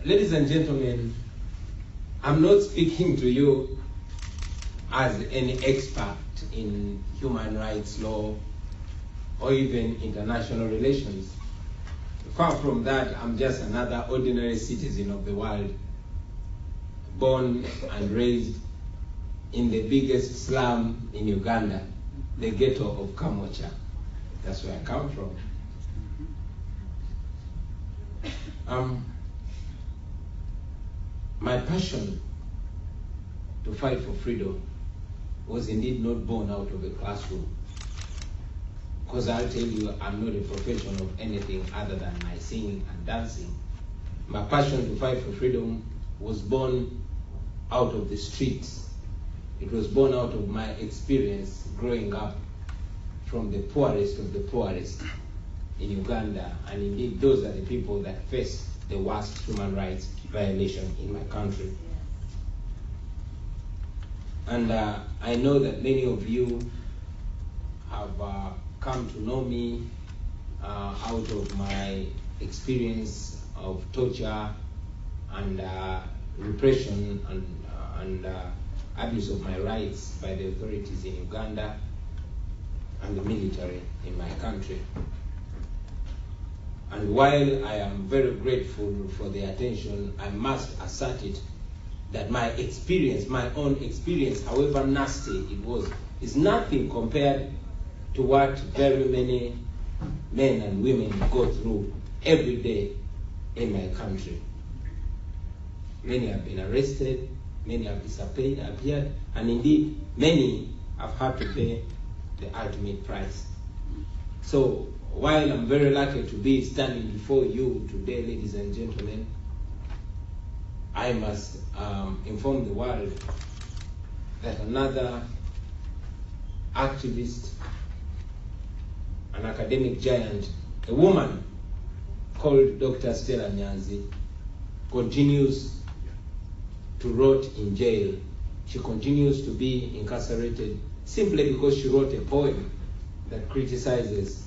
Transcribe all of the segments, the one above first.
Ladies and gentlemen, I'm not speaking to you as an expert in human rights law or even international relations. Far from that, I'm just another ordinary citizen of the world, born and raised in the biggest slum in Uganda, the ghetto of Kamocha. That's where I come from. My passion to fight for freedom was indeed not born out of a classroom. Because I'll tell you, I'm not a professional of anything other than my singing and dancing. My passion to fight for freedom was born out of the streets. It was born out of my experience growing up from the poorest of the poorest in Uganda, and indeed those are the people that face the worst human rights violation in my country. And I know that many of you have come to know me out of my experience of torture and repression and abuse of my rights by the authorities in Uganda and the military in my country. And while I am very grateful for the attention, I must assert it that my experience, my own experience, however nasty it was, is nothing compared to what very many men and women go through every day in my country. Many have been arrested, many have disappeared, and indeed many have had to pay the ultimate price. So while I'm very lucky to be standing before you today, ladies and gentlemen, I must inform the world that another activist, an academic giant, a woman called Dr. Stella Nyanzi, continues to rot in jail. She continues to be incarcerated simply because she wrote a poem that criticizes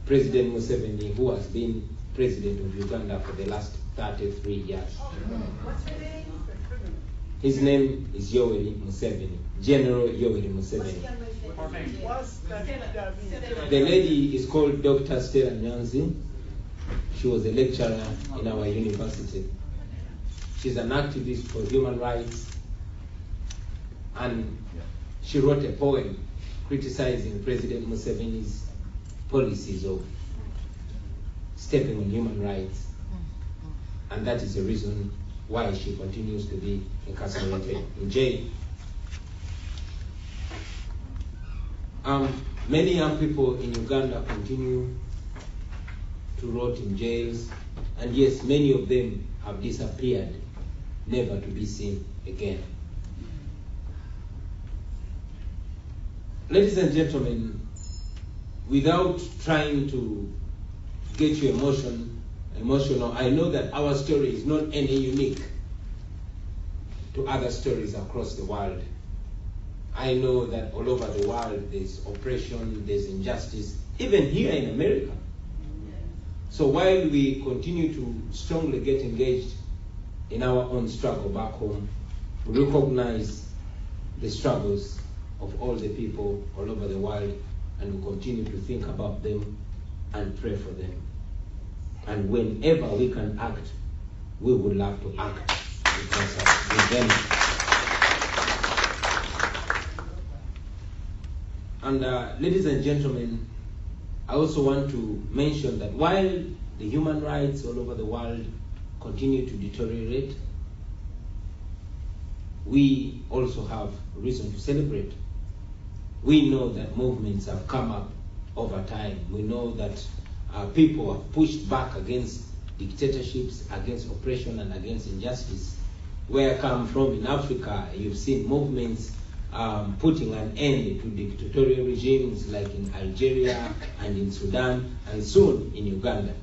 President Museveni, who has been president of Uganda for the last 33 years. What's her name? His name is Yoweri Museveni, General Yoweri Museveni. The lady is called Dr. Stella Nyanzi. She was a lecturer in our university. She's an activist for human rights, and she wrote a poem criticizing President Museveni's policies of stepping on human rights, and that is the reason why she continues to be incarcerated in jail. Many young people in Uganda continue to rot in jails, and yes, many of them have disappeared, never to be seen again. Ladies and gentlemen, without trying to get you emotional, I know that our story is not any unique to other stories across the world. I know that all over the world there's oppression, there's injustice, even here in America. So while we continue to strongly get engaged in our own struggle back home, we recognize the struggles of all the people all over the world, and we continue to think about them and pray for them. And whenever we can act, we would love to act because of them. And ladies and gentlemen, I also want to mention that while the human rights all over the world continue to deteriorate, we also have reason to celebrate. We know that movements have come up over time. We know that people have pushed back against dictatorships, against oppression, and against injustice. Where I come from in Africa, you've seen movements putting an end to dictatorial regimes like in Algeria and in Sudan, and soon in Uganda.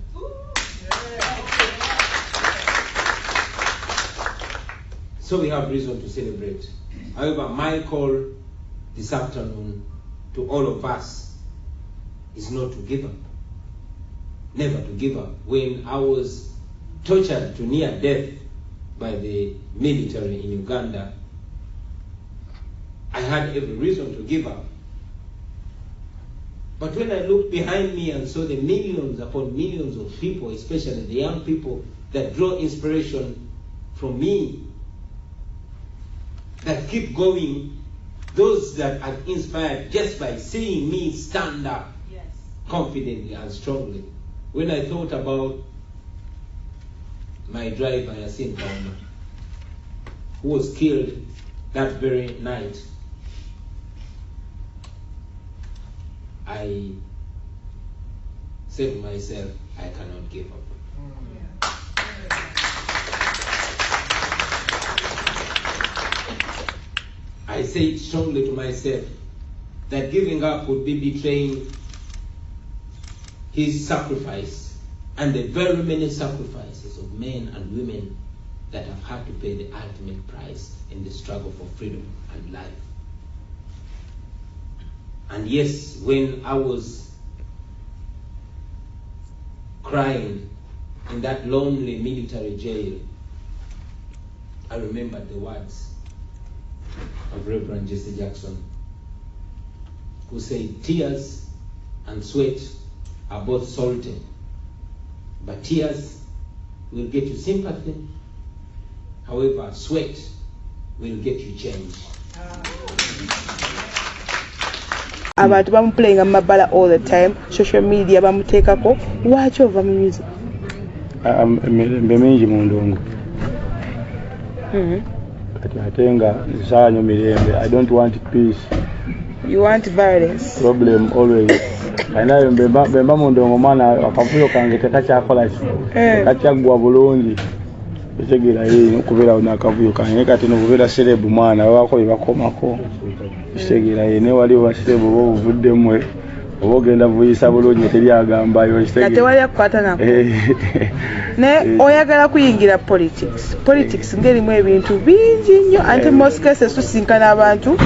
So we have reason to celebrate. However, my call this afternoon to all of us is not to give up. Never to give up. When I was tortured to near death by the military in Uganda, I had every reason to give up. But when I looked behind me and saw the millions upon millions of people, especially the young people that draw inspiration from me, that keep going, those that are inspired just by seeing me stand up confidently and strongly. When I thought about my driver, Yasin Kauma, who was killed that very night, I said to myself, I cannot give up. I said strongly to myself that giving up would be betraying his sacrifice and the very many sacrifices of men and women that have had to pay the ultimate price in the struggle for freedom and life. And yes, when I was crying in that lonely military jail, I remembered the words of Reverend Jesse Jackson, who said, tears and sweat are both salted, but tears will get you sympathy. However, sweat will get you change. Abantu bamuplaying amabala all the time, social media bamuteekako. Lwaki ova mu music? Mbemenji mu ndongo. Kati ate nga nsaanyo mirembe. I don't want peace. You want violence. Problem always. Kanayo mbemba mu ndongo mwana akavuyo kange tekakyakola ki. Tekakyaggwa bulungi. Etegera yeye nokubera unakavuyo kange kati nokubera serebu mwana wako bibakomako. Etegera yeye ne wali waserebu bo buvuddemwe obogenda vuyisa bulungi teri agamba yo etegera. Nate wali akwata nako. Ne oyagala kuyingira politics. Politics ngerimu ebintu bingi nnyo ante most cases tusinkana abantu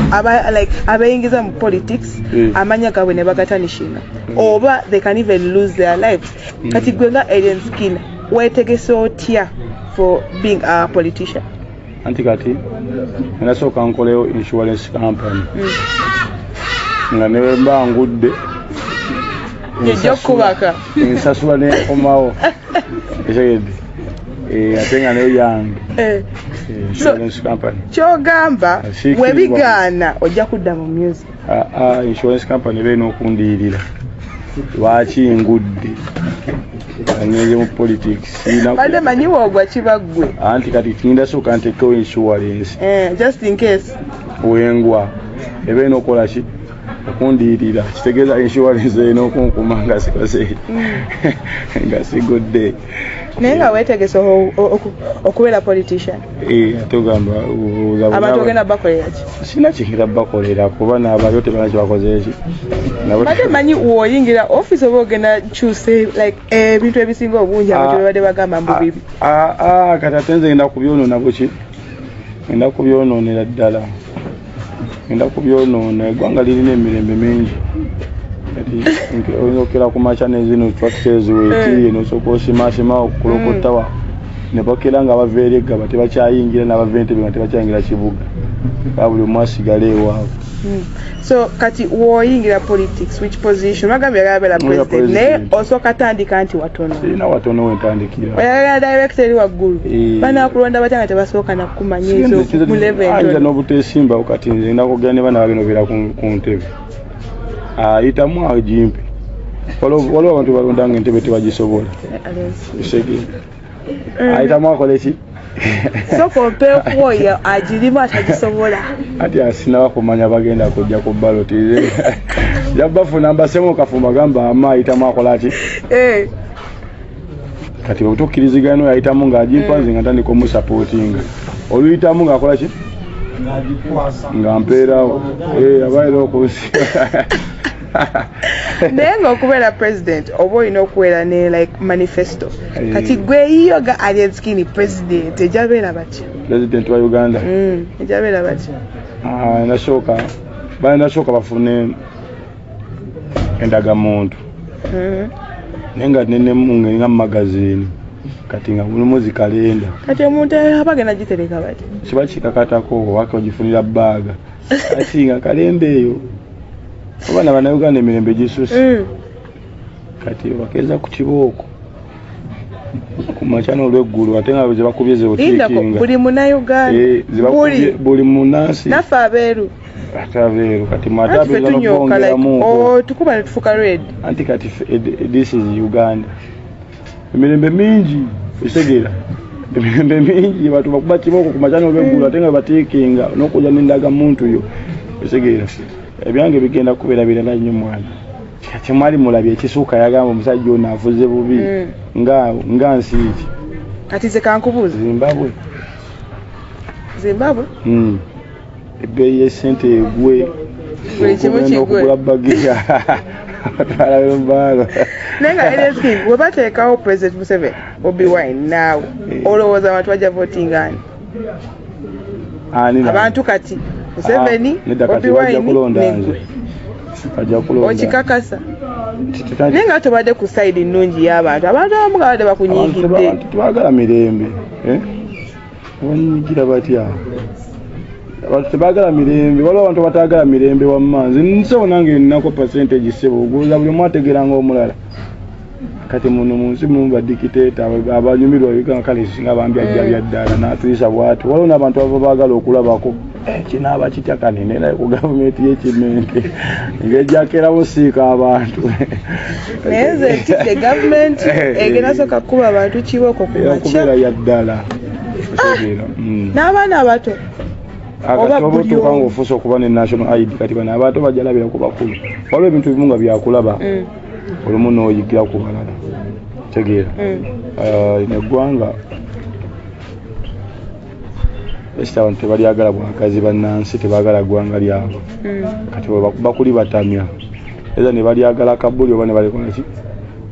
abayingiza mu politics amanya gaabwe ne bagatanishinga. Oba they can even lose their lives. Kati gwe nga alien skin wetegese otya for being a politician? Antikati nasooka nkoleyo insurance company nga ne mba ngudde Njokubaka nsasula ne komawo ekegedde ate nga nayo yange insurance company kyogamba webigaana ojja kudda mu music. Insurance company beena okundiirira lwaki ngudde anyeje mu politics bade manyiwa ogwa kibaggwe anti kati tinda soka ntekewo insurance just in case wengwa ebeena okola ki okundiirira kitegeeza insurance eno okunkuma nga sikose nga sigudde naye nga weetegese okubeera politician. Atogamba abantu ogenda bakolera ki? Sina kikira bakolera kuba n'abalyo tebalina kibakoze eki bade manyi woyingira office oba ogenda kyuse like ebintu ebisinga obungi abantu bebadde bagamba mbu bibi. Kati ate nze ngenda kubyonoona buki ngenda kubyonoonera ddala ngenda kubyonoona eggwanga lirina emirembe mingi kati oyinokera ku maca nezino tractors weetiye nosooka osimaasima okulokottawa ne bakera nga bava eri eggaba tebakyayingira n'abava entebe nga tebakyayingira kibuga ka buli omu asigala ewaabwe. So kati woyingira politics which position? Bagambye oyagala president naye osooka tandika nti watono. Sirina watono wentandikira. Oyagala director eri waggulu. Banaakulonda batya nga tebasooka nakukumanya ezo mu level ento. Ayinza n'obuteesimba kati nze nakugenda ne bana bagenda obeera ku ntebe. Ayitamu agimpe. Waliwo abantu balonda nga entebe tebagisobola. Ayitamu akole ki? So compare kuoya agirimu atagisobola. Ati asina kumanya bagenda kujja ku ballot. Jabafuna mbasemo kafuma gamba ama ayitamu akola ki? Kati obutukirizigano ayitamu nga agimpanze nga tandika omusupportinga. Oluyitamu nga akola ki? Nga mpeerawo. Abaire okusi. Naye ng'okubeera president oba olina okubeera ne like manifesto. Kati gwe yiyo ga alien skin president ejabeera batya? President wa Uganda. Ejabeera batya? Nasooka bafune endagamuntu. Naye nga nenemu nga magazine kati nga mulimu kalenda kati omuntu abagenda gitereka bati kiba kikakatako wake ogifunira baaga ati nga kalenda eyo abaana bannayuganda emirembe gisusse kati bakeza ku kibooko ku makyano olw'eggulu ate nga ze bakubye ze otiikinga buli munnayuganda buli munansi naffe abeeru kati mwatabeeza n'okubongeramu tukuba ne tufuka red anti kati this is Uganda emirembe mingi ekitegeera emirembe mingi abantu bakuba kibooko ku makyano olw'eggulu ate nga batiikinga n'okujja n'endaga muntu yo ekitegeera ebyange bigenda kubeera birala nnyo mwana kyemwali mulabye ekisuuka yagamba omusajja ono avuze bubi nga nsi ki kati ze kankubuuza Zimbabwe ebbeeyi y'essente egwe buli kimu kigwe bagiya atwala mbaalo naye nga LSK bwe bateekawo President Museveni Bobi Wine naawe olowooza abantu bajja votingani abantu kati Museveni Bobi Wine negwe okikakasa naye nga tobadde ku sayidi nnungi y'abantu abantu abamu nga badde bakunyiigidde tebagala mirembe banyigira batya abantu tebagala mirembe waliwo abantu batagala mirembe wammanzi nsewo nange nnako percentage sebo oguza buli mwategeranga omulala kati muno mu nsi mumu badikiteeta abanyumirwa Uganda kale singa bambi ajja byaddala n'atuyisa bw'ati waliwo n'abantu aba baagala okulabako kinaaba kitya kanene naye ku gavumenti y'ekimente ng'ejjakeramu siika abantu naye ze nti gavumenti egenda soka kuba abantu kibooko ku makya kubeera yaddala n'abaana abato oba buliwo ofuusa okuba ne national ID kati bano abato bajalabira ku bakulu waliwo ebintu bimu nga byakulaba olumu n'oyigira ku balala tegeera neggwanga esita abantu tebalyagala bwagazi bannansi tebaagala ggwanga lyabwe kati bakuli batamya era ne balyagala kabuli oba ne balikola ki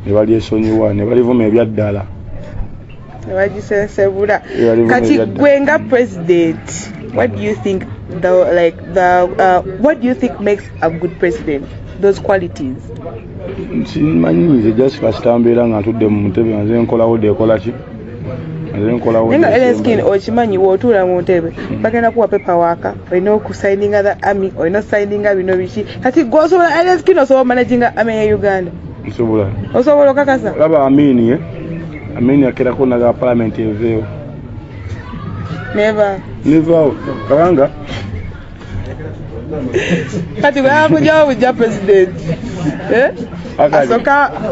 ne balyesonyiwa ne balivuma ebyaddala ne bagisensebula kati gwe nga president what do you think what do you think makes a good president those qualities simanyize just kasitambeera nga ntudde mu ntebe nga nze nkolawo dekola ki nenga LSK okimanyi wootuula mu ntebe bagenda kuwa paperwork olina okusayininga the army olina osayininga bino biki kati gwosobola LSK osobola managinga army ya Uganda osobola okakasa laba amini akerako naga parliament eveewo never kabanga kati bwakujawo bujja president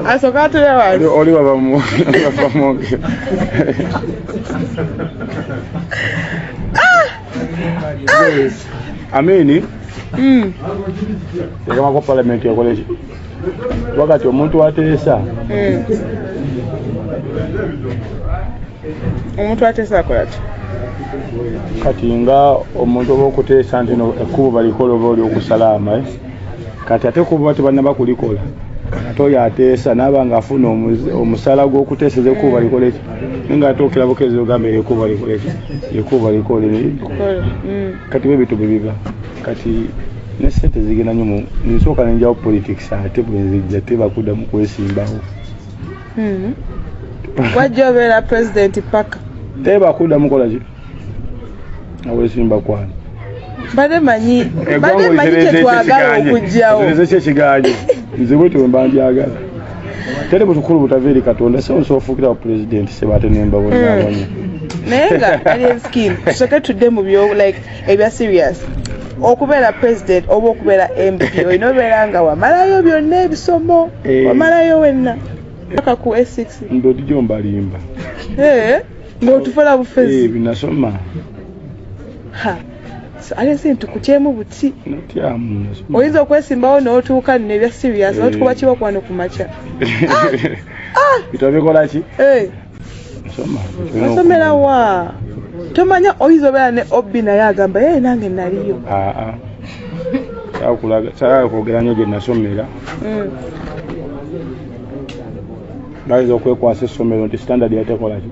asoka atule wansi oli babamonge amini yakamako parliament yakoleki wakati omuntu ateesa akolaki kati nga omuntu oba okuteesa nti ekkubo balikola oba oli okusalama kati ate kuba tebanaba kulikola ate oyo ateesa naaba nga afuna omusala gw'okuteeseza ekkubo balikoleki nga ate okirabukezi ogamba ekkubo balikole kati bwebitu bwebiba kati ne sente zigenda nnyo nsooka nenjawo politics ate bwenzijja tebakuddamu kwesimbawo wajja obeera president paka tebakuddamu kola ki awesimba kwani bade manyi kyetwagala okugjawo nze ekiganjo nze bwetyo mbanjagala tere butukulu butaveeri katonda so nsofuukira president sebate nembabonabonye naye nga aliyeskin tusoke tudde mu byo like ebya serious okubeera president oba okubeera MP olina obeera nga wamalayo byonna ebisomo wamalayo wenna paka ku S6 ndodijo mbalimba ng'otufala bufezi binasoma alese ntukukyemu buti natyamu oyinza okwesimbawo n'otuuka nno ebya serious n'otukuba kiba kwano ku makya bitobikola ki osomera wa tomanya oyinza obeera ne obbi naye agamba ye nange naliyo kwogera nnyo gye nasomera bayinza okwekwasa essomero nti standard yatekolaki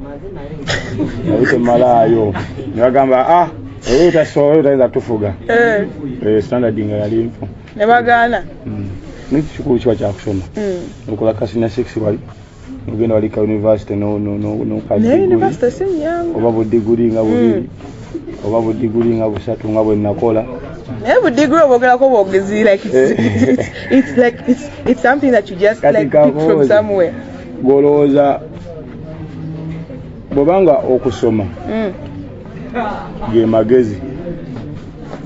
nabitemalayo nebagamba oyotayinza kutufuga standard nga yalinfu nebagaana nikikulu kiba kyakusoma okola kasina 6 wali ugenda walika university no university sinyangu oba budiguri nga bubiri oba budiguri nga busatu nga bwe nakola every degree obogera bogezi like it's something that you just like pick from somewhere goloza bobanga okusoma ge magezi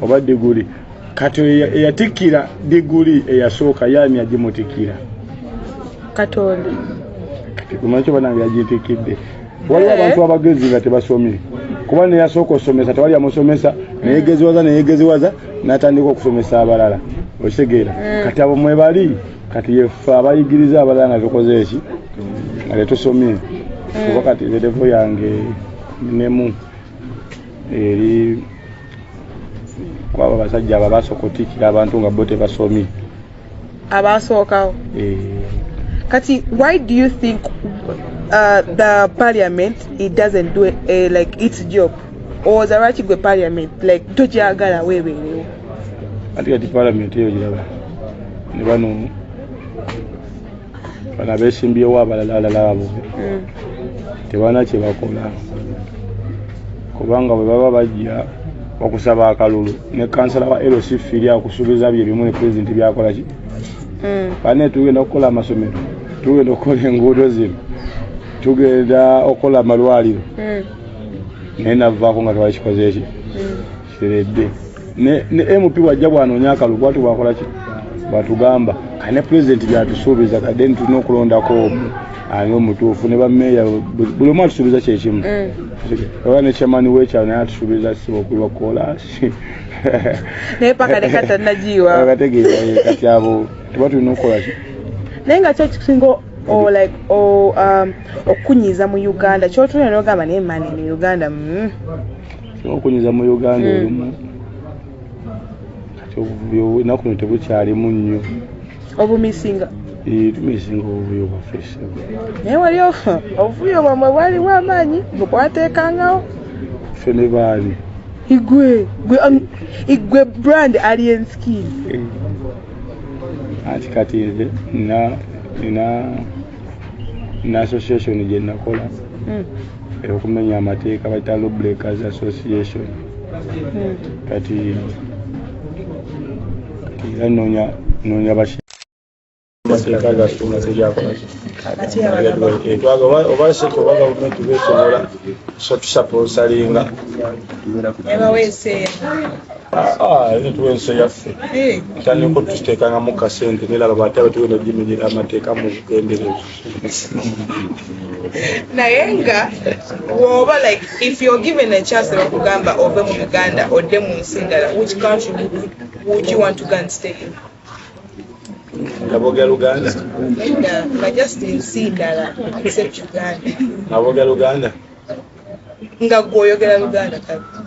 oba diguri kato yatikira diguri eyasooka yami agimutikira katonda kumancho banange agitikidde waliwo abantu abagezi nga tebasomye kuba ne yasooka osomesa tewali amusomesa neyegeziwaza n'atandika okusomesa abalala okitegeera kati abo mwebali kati yefe abayigiriza abalala nga tukoze eki nga tetusomye kuba kati levo yange nemu eri kwaba basajja abo abasooka otiikira abantu nga bo tebasomye abasookawo kati why do you think the parliament it doesn't do like its job or the right go parliament like tojagala webeerewo kati parliament eyo giraba ne bano bana beesimbyewo abalala abo tebana kye bakola kubanga bwe baba bajja okusaba akalulu ne kansala wa LC fili akusubiza bye bimu ne president byakola ki bane tugenda okukola amasomero tugenda okukola enguudo zino tugenda okukola amalwaliro naye navaako nga twakikoze eki kiredde ne MP wajja bwanoonya akalulu bwatu bwakola ki bwatugamba kane president byatusuubiza kadde ntulina okulondako omu ani omutuufu ne bammeeya buli omu atusuubiza kyekimu oba ne chairman w'ekyalo naye atusuubiza siba okulwa koolaasi naye paka ne katannagiwa akategeera kati abo tuba tulina okukola ki naye nga kyo kisinga okunyiza mu Uganda kyotulina n'ogamba naye mani mu Uganda okunyiza mu Uganda olumu kati obuvuyo ennaku no tebukyalimu nnyo obumisinga tumisinga obuvuyo bwaffe naye wali obuvuyo bwamwe bwali bw'amaanyi bwe bwateekangawo ffe ne baani igwe brand alien skin ati kati nze nina association gye nakola okumenya amateeka bayita Law Breakers Association kati era noonya amateeka gasuma tegyakola oba sekyoba gavumenti besobola sotusaponsalinga netuwense yaffe tandika tuteekanga mu kasente neraba bate abatugenda gimenyera amateeka mu bugenderevu naye nga woba like if you're given a chance bakugamba ove mu Uganda odde mu nsi endala which country would you want to go and stay in? Naboga Uganda. But just in Sindala, except Uganda. Naboga Uganda. Nga goyogera Uganda kati.